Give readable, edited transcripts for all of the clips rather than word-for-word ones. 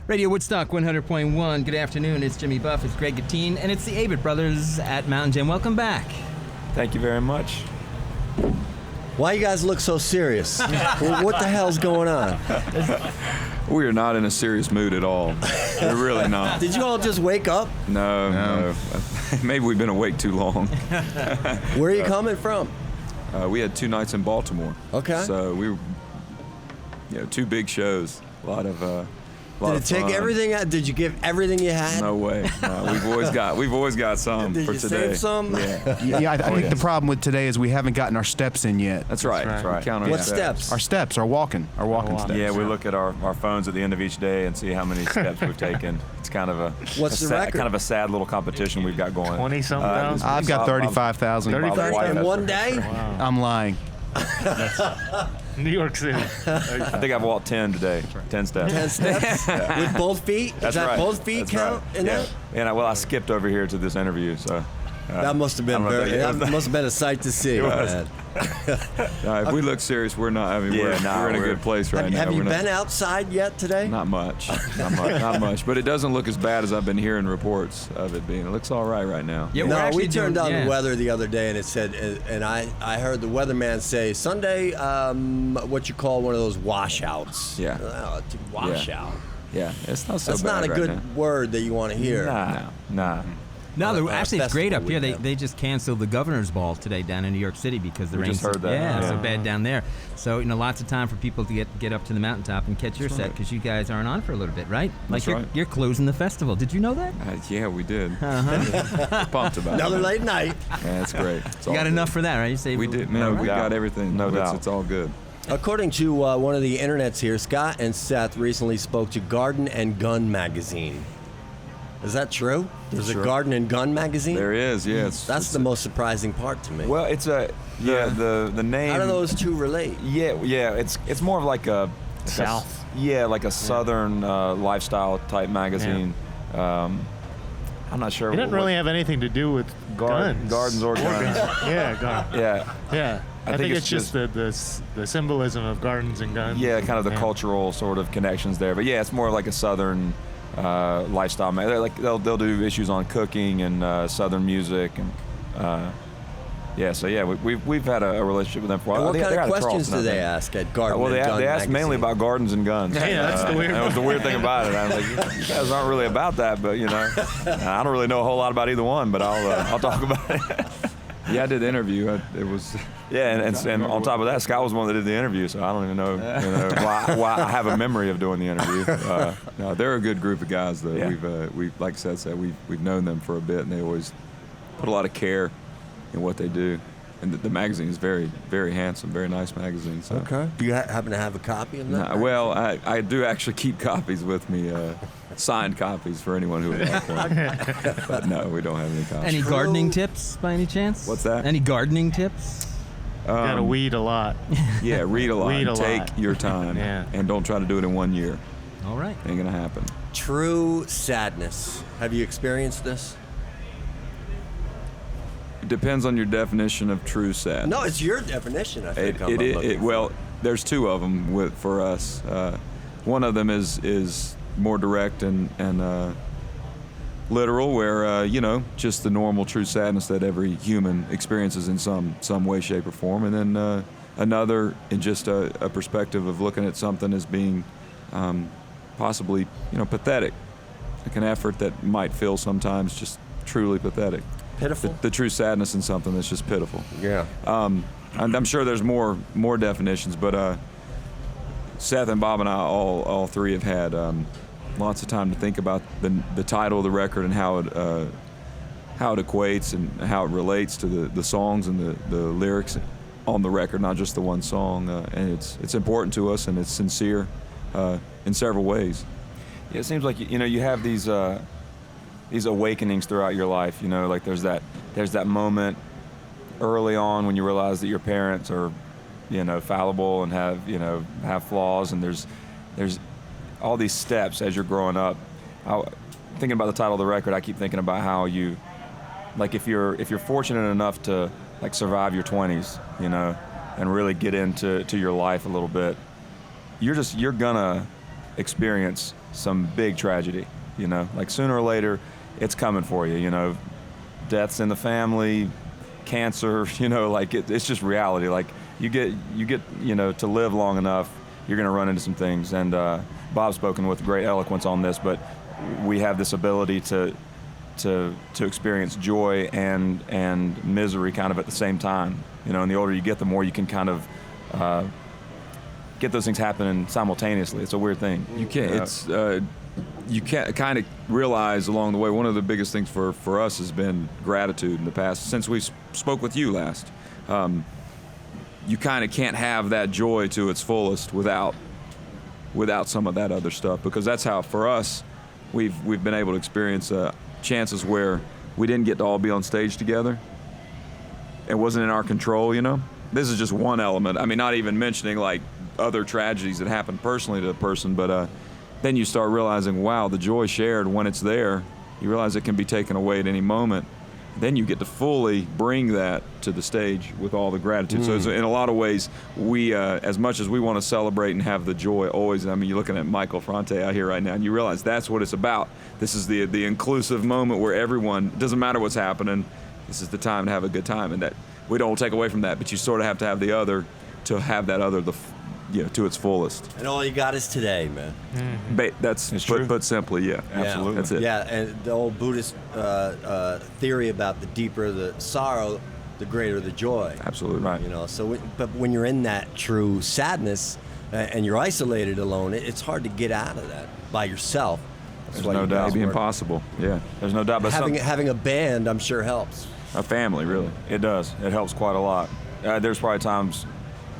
Radio Woodstock 100.1. Good afternoon. It's Jimmy Buff. It's Greg Gatine, and it's the Avett brothers at Mountain Jam. Welcome back. Thank you very much. Why you guys look so serious? What the hell's going on? We are not in a serious mood at all. We're really not. Did you all just wake up? No. Maybe we've been awake too long. Where are you coming from? We had 2 nights in Baltimore. Okay. So we were, 2 big shows. A lot of Did it take everything out? Did you give everything you had? No way. No, we've always got some Did for you today. save some? Yeah, I think the problem with today is we haven't gotten our steps in yet. That's right. right. Count on What our steps? Our steps, our walking steps. Yeah, we look at our phones at the end of each day and see how many steps we've taken. It's kind of What's the record? kind of a sad little competition we've got going. 20-something thousand? I've got 35,000. 35 in one day? Wow. I'm lying. New York City. I think I've walked 10 today. 10 steps. 10 steps? With both feet? That's Is that right. both feet That's count right. in Yeah. that? And I skipped over here to this interview, so. That must have been that must have been a sight to see. Man. If we look serious, we're not. I mean, we're in a good place right now. Have you We're been not, outside yet today? Not much. Not much. But it doesn't look as bad as I've been hearing reports of it being. It looks all right now. Yeah, we're No, actually we turned doing- on the weather the other day, and it said, and I heard the weatherman say Sunday, what you call one of those washouts. Yeah. Washout. Yeah, it's not so That's bad not a right good now. word that you want to hear. Nah. No, actually, it's great festival up here. weekend. They just canceled the Governor's Ball today down in New York City because the We rain. just heard that. Yeah, Yeah. so bad down there. So lots of time for people to get up to the mountaintop and catch your set because you guys aren't on for a little bit, right? Like That's right. you're closing the festival. Did you know that? Yeah, we did. Uh-huh. Pumped about Another it. late night. Yeah, it's great. It's You all got good. enough for that, right? You say We did, man. No We doubt. got everything. No doubt. It's all good. According to one of the internets here, Scott and Seth recently spoke to Garden and Gun magazine. Is that true? There's Sure. a Garden and Gun magazine? There is, yeah. That's the most surprising part to me. Well, it's the name. How do those two relate? Yeah. It's more of like a South. Like a southern lifestyle type magazine. I'm not sure. It doesn't really have anything to do with guns. Gardens or guns. Yeah, guns. Yeah. I think it's just the symbolism of gardens and guns. Yeah, kind of the cultural sort of connections there. But yeah, it's more like a southern lifestyle. They'll do issues on cooking and southern music and we've had a relationship with them for a while. And what kind of questions do they ask? ask at Garden Well, and Gun they asked mainly magazine? about gardens and guns. Yeah, that's the weird That was the weird thing about it. I was like, you guys aren't really about that, but I don't really know a whole lot about either one, but I'll talk about it. Yeah, I did the interview. It was. Yeah, and on top of that, Scott was the one that did the interview, so I don't even know, why I have a memory of doing the interview. No, they're a good group of guys, though. Yeah. We've like Seth said, we've known them for a bit, and they always put a lot of care in what they do. And the magazine is very, very handsome, very nice magazine. So. Okay. Do you happen to have a copy of that? Well, I do actually keep copies with me, signed copies for anyone who would like one. But no, we don't have any copies. Any gardening tips by any chance? What's that? Any gardening tips? You gotta weed a lot. Yeah, read a lot. Read a Take lot. your time. Yeah. And don't try to do it in 1 year. All right. Ain't gonna happen. True sadness. Have you experienced this? It depends on your definition of true sadness. No, it's your definition, I think. I'm looking for. Well, there's 2 of them for us. One of them is more direct and literal, where just the normal true sadness that every human experiences in some way, shape, or form, and then another in just a perspective of looking at something as being possibly pathetic, like an effort that might feel sometimes just truly pathetic. Pitiful? The true sadness in something that's just pitiful. Yeah. And I'm sure there's more definitions, but Seth and Bob and I all 3 have had lots of time to think about the title of the record and how it equates and how it relates to the songs and the lyrics on the record, not just the one song. And it's important to us, and it's sincere in several ways. Yeah, it seems like you have these awakenings throughout your life. Like there's that moment early on when you realize that your parents are, fallible and have flaws, and there's all these steps as you're growing up. Thinking about the title of the record, I keep thinking about how you, like if you're fortunate enough to like survive your 20s, and really get into your life a little bit, you're gonna experience some big tragedy. You know, like sooner or later, it's coming for you. You know, deaths in the family, cancer. You know, like it's just reality. Like you get you know, to live long enough, you're going to run into some things. And Bob's spoken with great eloquence on this, but we have this ability to experience joy and misery kind of at the same time. You know, and the older you get, the more you can kind of get those things happening simultaneously. It's a weird thing. You can't. You can't kind of realize along the way. One of the biggest things for us has been gratitude in the past. Since we spoke with you last, you kind of can't have that joy to its fullest without some of that other stuff. Because that's how, for us, we've been able to experience chances where we didn't get to all be on stage together. It wasn't in our control, you know. This is just one element. I mean, not even mentioning like other tragedies that happened personally to a person, but then you start realizing, wow, the joy shared when it's there, you realize it can be taken away at any moment. Then you get to fully bring that to the stage with all the gratitude. So in a lot of ways, we, as much as we want to celebrate and have the joy always, I mean, you're looking at Michael Fronte out here right now, and you realize that's what it's about. This is the inclusive moment where everyone, doesn't matter what's happening, this is the time to have a good time. And that we don't take away from that, but you sort of have to have the other to have that other to its fullest. And all you got is today, man. That's true. put simply, yeah. Absolutely. That's it. Yeah, and the old Buddhist theory about the deeper the sorrow, the greater the joy. Absolutely. Right. You know, so but when you're in that true sadness and you're isolated alone, it's hard to get out of that by yourself. That's There's why no you doubt. guys Maybe work. impossible, yeah. There's no doubt. But Having a band, I'm sure, helps. A family, really. it does. It helps quite a lot. There's probably times,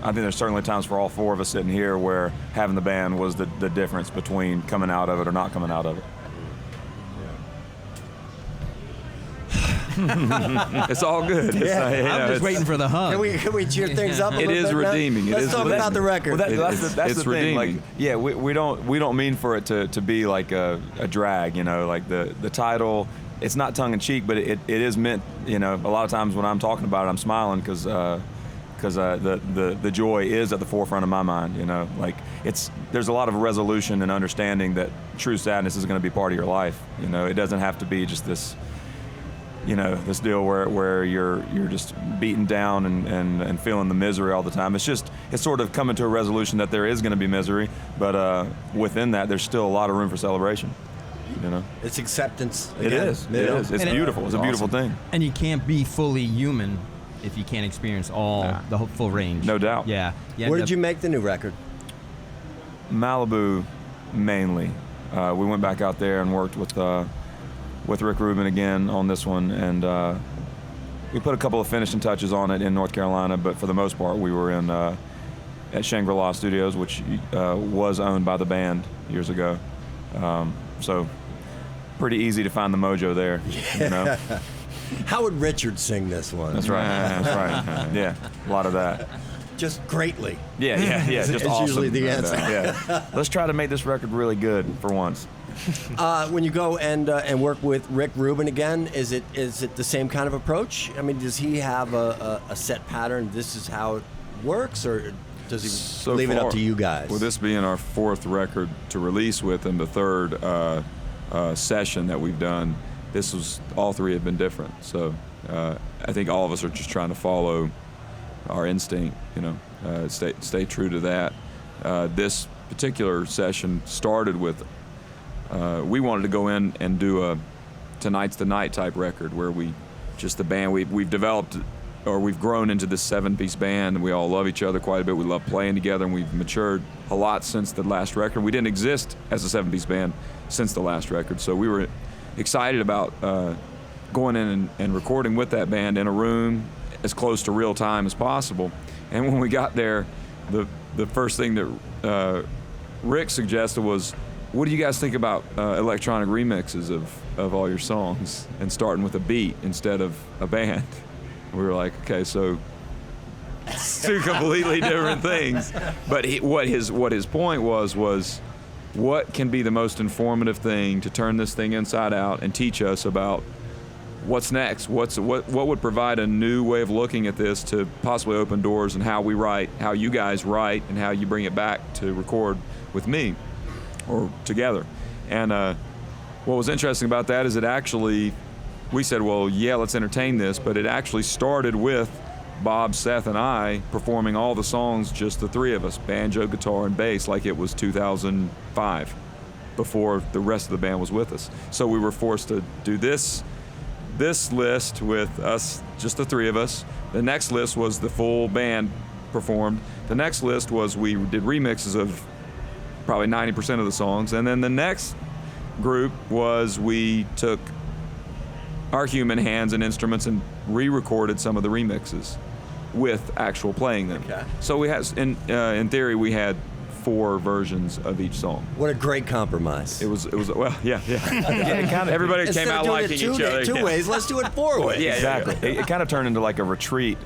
I think there's certainly times for all four of us sitting here where having the band was the difference between coming out of it or not coming out of it. It's all good. It's Yeah. not, you know, I'm just it's- waiting for the hug. Can we cheer things up a It little is bit now? redeeming. It Let's is talk redeeming. about the record. Well, that's It's the thing. redeeming. Like, yeah, we don't mean for it to be like a drag. You know, like the title. It's not tongue in cheek, but it is meant. You know, a lot of times when I'm talking about it, I'm smiling because the joy is at the forefront of my mind. You know, like there's a lot of resolution and understanding that true sadness is going to be part of your life. You know, it doesn't have to be just this. You know, this deal where you're just beaten down and feeling the misery all the time. It's sort of coming to a resolution that there is going to be misery, but within that, there's still a lot of room for celebration. You know, It's acceptance. It again. is. You It know? is. It's And beautiful. It's a beautiful awesome. thing. And you can't be fully human if you can't experience the whole full range. No doubt. Yeah. Where did you make the new record? Malibu, mainly. We went back out there and worked with Rick Rubin again on this one, and we put a couple of finishing touches on it in North Carolina, but for the most part we were in at Shangri-La Studios, which was owned by the band years ago. So pretty easy to find the mojo there. You know? How would Richard sing this one? That's right. That's right. Yeah, a lot of that. Just greatly. Yeah, just It's awesome. usually the answer. Yeah. Let's try to make this record really good for once. When you go and work with Rick Rubin again, is it the same kind of approach? I mean, does he have a set pattern? This is how it works, or does he So leave it far, up to you guys? With this being our fourth record to release with and the third session that we've done, all three have been different. So I think all of us are just trying to follow our instinct, you know, stay true to that. This particular session started with we wanted to go in and do a Tonight's the Night type record where the band we've developed, or we've grown into this 7-piece band, and we all love each other quite a bit. We love playing together, and we've matured a lot since the last record. We didn't exist as a 7-piece band since the last record, so we were excited about going in and recording with that band in a room as close to real time as possible. And when we got there, the first thing that Rick suggested was, what do you guys think about electronic remixes of all your songs and starting with a beat instead of a band? We were like, okay, so it's two completely different things. But what his point was what can be the most informative thing to turn this thing inside out and teach us about what's next? What would provide a new way of looking at this to possibly open doors and how we write, how you guys write, and how you bring it back to record with me. or together. And what was interesting about that is it actually, we said, well, yeah, let's entertain this, but it actually started with Bob, Seth, and I performing all the songs, just the three of us, banjo, guitar, and bass, like it was 2005, before the rest of the band was with us. So we were forced to do this list with us, just the three of us. The next list was the full band performed. The next list was we did remixes of probably 90% of the songs. And then the next group was we took our human hands and instruments and re-recorded some of the remixes with actual playing them. Okay. So we had, in theory, we had 4 versions of each song. What a great compromise. It was well, yeah. Everybody came out liking each other. Two ways, let's do it 4 ways. Yeah, Exactly. It kind of turned into like a retreat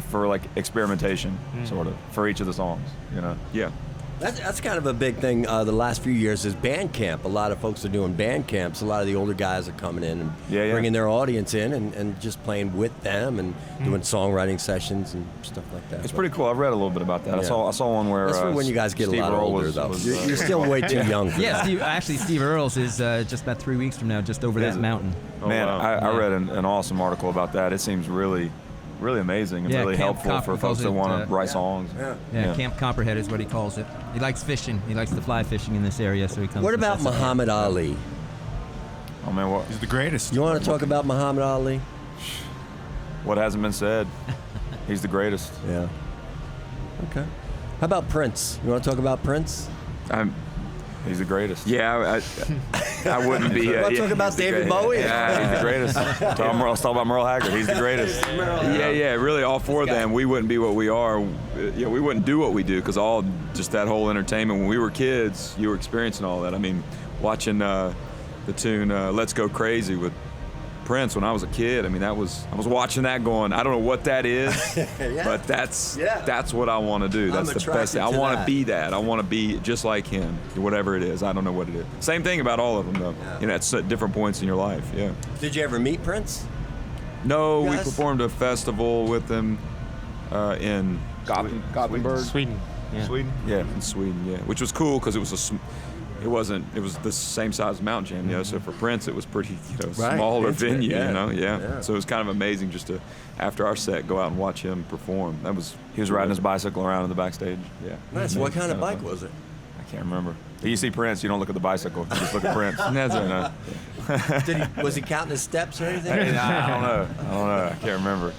for like experimentation, sort of, for each of the songs, you know? Yeah. That's kind of a big thing the last few years is band camp. A lot of folks are doing band camps. A lot of the older guys are coming in and bringing their audience in and just playing with them and doing songwriting sessions and stuff like that. It's pretty cool. I've read a little bit about that. Yeah. I saw one where That's for when you guys get Steve a lot Earle older, though. was, You're still way too young for Yeah, that. Steve Earle's is just about 3 weeks from now, just over Is that it? mountain. Man, wow. I read an awesome article about that. It seems really amazing and Yeah, really Camp helpful for Copper folks that calls it, want to write songs. Yeah. Yeah, Camp Copperhead is what he calls it. He likes fishing. He likes to fly fishing in this area, so he comes. What and about sets up. Muhammad Ali? Oh man, He's the greatest. You want to talk about Muhammad Ali? what hasn't been said? He's the greatest. Yeah. Okay. How about Prince? You want to talk about Prince? He's the greatest. Yeah, I wouldn't be. Want to talk about David Bowie? Yeah, he's the greatest. Let's talk about Merle Haggard. He's the greatest. Yeah. Really, all 4 of them, we wouldn't be what we are. We wouldn't do what we do because all just that whole entertainment. When we were kids, you were experiencing all that. I mean, watching the tune "Let's Go Crazy" with Prince when I was a kid. I mean, I was watching that going, I don't know what that is, but that's what I want to do. That's the best thing. I want to be that. I want to be just like him, whatever it is. I don't know what it is. Same thing about all of them, though. Yeah. You know, it's at different points in your life. Yeah. Did you ever meet Prince? No, we Guys? performed a festival with them in Gothenburg, Sweden. Yeah. Sweden? Yeah, in Sweden. Yeah, which was cool because it was it was the same size as Mountain Jam, you know. So for Prince, it was pretty, Right. smaller Intimate, venue, yeah. you know. Yeah. Yeah. So it was kind of amazing just to, after our set, go out and watch him perform. That was. He was riding his bicycle around in the backstage. Yeah. Nice. What kind of Kinda bike fun. was it? I can't remember. You see Prince, you don't look at the bicycle. You just look at Prince. That's You right. know? Was he counting his steps or anything? I don't know. I can't remember.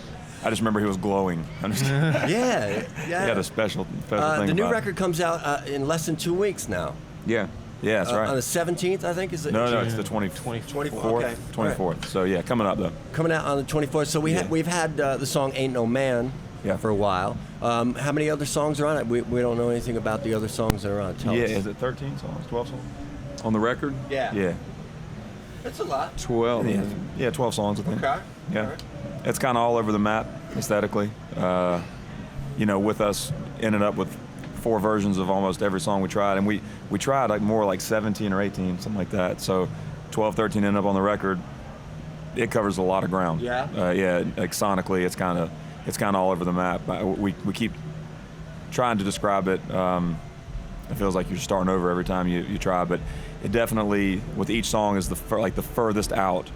I just remember he was glowing. Yeah. He had a special thing The new about record comes out in less than 2 weeks now. Yeah. Yeah, that's right. On the 17th, I think, is it? No, it's the 24th. Okay. 24th. So yeah, coming up though. Coming out on the 24th. So we've had the song "Ain't No Man" for a while. How many other songs are on it? We don't know anything about the other songs that are on it. Tell us. Is it 13 songs? 12 songs? On the record, Yeah. It's a lot. 12. Yeah, 12 songs I think. Okay. Yeah. All right. It's kind of all over the map aesthetically. With us ending up with 4 versions of almost every song we tried, and we tried like more like 17 or 18, something like that. So 12, 13 ended up on the record. It covers a lot of ground. Yeah. Like sonically, it's kind of all over the map. We keep trying to describe it. It feels like you're starting over every time you try, but it definitely, with each song, is the furthest out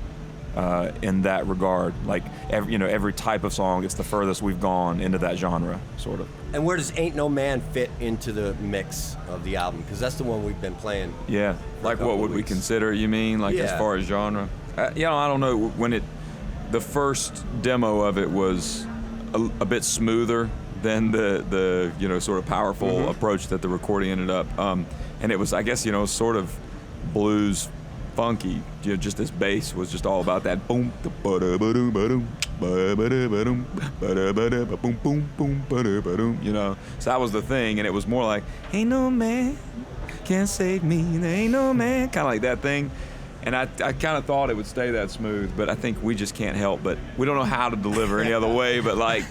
in that regard. Like every type of song, it's the furthest we've gone into that genre, sort of. And where does "Ain't No Man" fit into the mix of the album? Because that's the one we've been playing. Yeah. Like, couple what would we weeks. consider? You mean, like, as Yeah. far as genre? I don't know. The first demo of it was a bit smoother than the sort of powerful approach that the recording ended up. And it was, I guess, sort of blues funky. Just this bass was just all about that boom, ba-da-ba-doom, ba-doom, ba-da-ba-da-ba-doom, ba-da-ba-da-ba-boom, boom, boom, ba-da-ba-doom. So that was the thing, and it was more like, ain't no man can save me, there ain't no man, kind of like that thing. And I kind of thought it would stay that smooth, but I think we just can't help but we don't know how to deliver any other way. But like,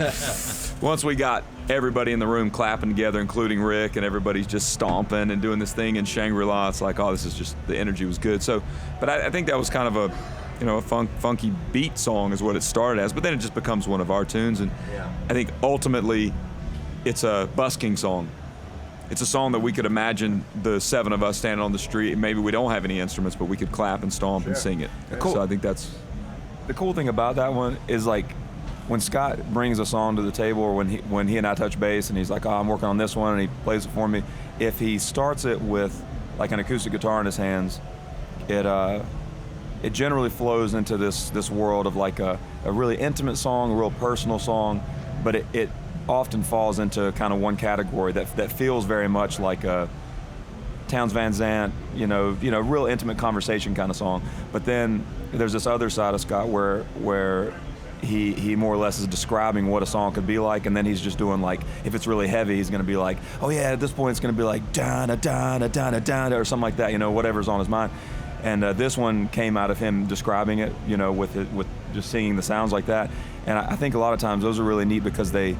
once we got everybody in the room clapping together, including Rick, and everybody's just stomping and doing this thing in Shangri-La, it's like, oh, this is just, the energy was good. So, but I think that was kind of a funky beat song is what it started as, but then it just becomes one of our tunes. And I think ultimately it's a busking song. it's a song that we could imagine the 7 of us standing on the street. Maybe we don't have any instruments, but we could clap and stomp and sing it. Cool. So I think that's the cool thing about that one is like when Scott brings a song to the table, or when he and I touch bass and he's like, oh, I'm working on this one, and he plays it for me. If he starts it with like an acoustic guitar in his hands, it generally flows into this world of like a really intimate song, a real personal song, but it often falls into kind of one category that feels very much like a Townes Van Zandt, real intimate conversation kind of song. But then there's this other side of Scott where he more or less is describing what a song could be like, and then he's just doing like, if it's really heavy, he's going to be like, oh yeah, at this point it's going to be like da da da da da da da or something like that, whatever's on his mind. And this one came out of him describing it, with just singing the sounds like that. And I think a lot of times those are really neat because they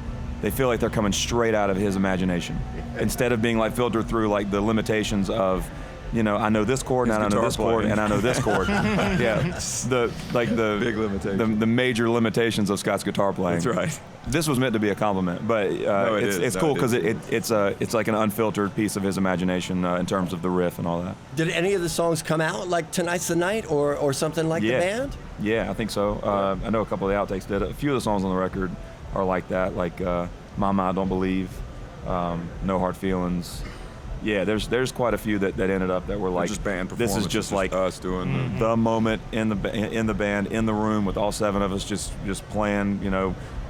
feel like they're coming straight out of his imagination, instead of being like filtered through like the limitations of, I know this chord, and I know this chord, and I know this chord. Yeah, the big limitation. The major limitations of Scott's guitar playing. That's right. This was meant to be a compliment, but it's cool because it's like an unfiltered piece of his imagination in terms of the riff and all that. Did any of the songs come out like Tonight's the Night or something like the band? Yeah, I think so. I know a couple of the outtakes did. A few of the songs on the record are like that, like Mama I Don't Believe, No Hard Feelings. Yeah, there's quite a few that ended up that were like, just band performance. This is just like us doing the moment in the band, in the room with all 7 of us just playing,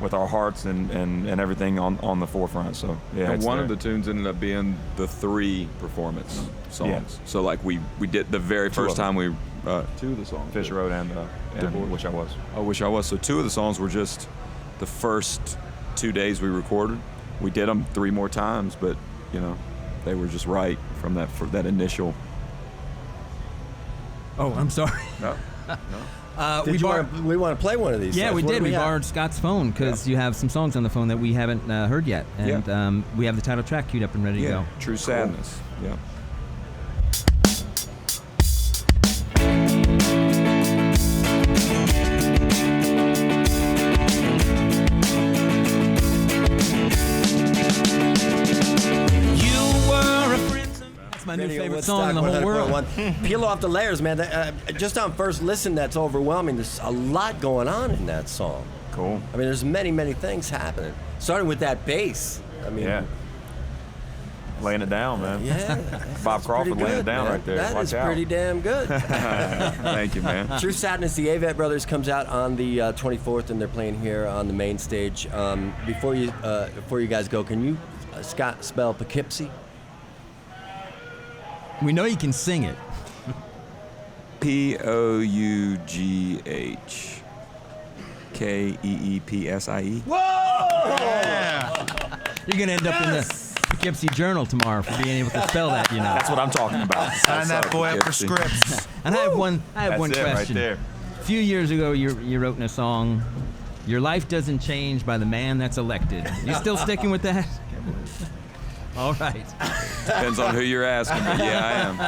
with our hearts and everything on the forefront. So yeah, and one of the tunes ended up being the 3 performance songs. Yeah. So like we did the very first time we 2 of the songs. Fish Road and Wish I Was. Oh, Wish I Was. So 2 of the songs were just the first 2 days we recorded. We did them 3 more times, but they were just right from that initial. Oh, I'm sorry. No. We want to play one of these. Yeah, songs. we What did. do We have? borrowed Scott's phone because you have some songs on the phone that we haven't heard yet, and we have the title track queued up and ready to go. True Sadness. Yeah. My new Radio favorite Woodstock song in the whole world. 100.1. Peel off the layers, man. Just on first listen, that's overwhelming. There's a lot going on in that song. Cool. I mean, there's many, many things happening. Starting with that bass. I mean, yeah. Laying it down, man. Yeah. Bob Crawford laying it down man. right there. That Watch is out. pretty damn good. Thank you, man. True Sadness, the Avett Brothers comes out on the 24th, and they're playing here on the main stage. Before you guys go, can you, Scott, spell Poughkeepsie? We know you can sing it. Poughkeepsie. Whoa! Yeah. You're gonna end up in the Poughkeepsie Journal tomorrow for being able to spell that. That's what I'm talking about. Sign that boy up for scripts. And I have one That's question. right there. A few years ago, you wrote in a song, "Your life doesn't change by the man that's elected." You still sticking with that? All right. Depends on who you're asking, but yeah, I am.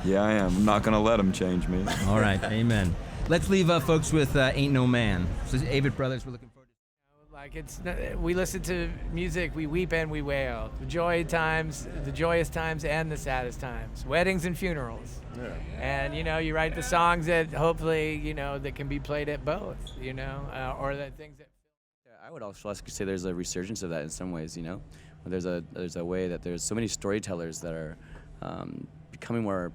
Yeah, I am. I'm not going to let them change me. All right. Amen. Let's leave folks with Ain't No Man. So Avett Brothers, we're looking forward to. We listen to music, we weep and we wail. The joyous times, and the saddest times. Weddings and funerals. Yeah. And you write the songs that hopefully that can be played at both. Or the things that. I would also say there's a resurgence of that in some ways. There's a way that there's so many storytellers that are becoming more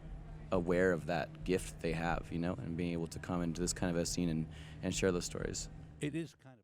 aware of that gift they have, and being able to come into this kind of a scene and share those stories. It is kind of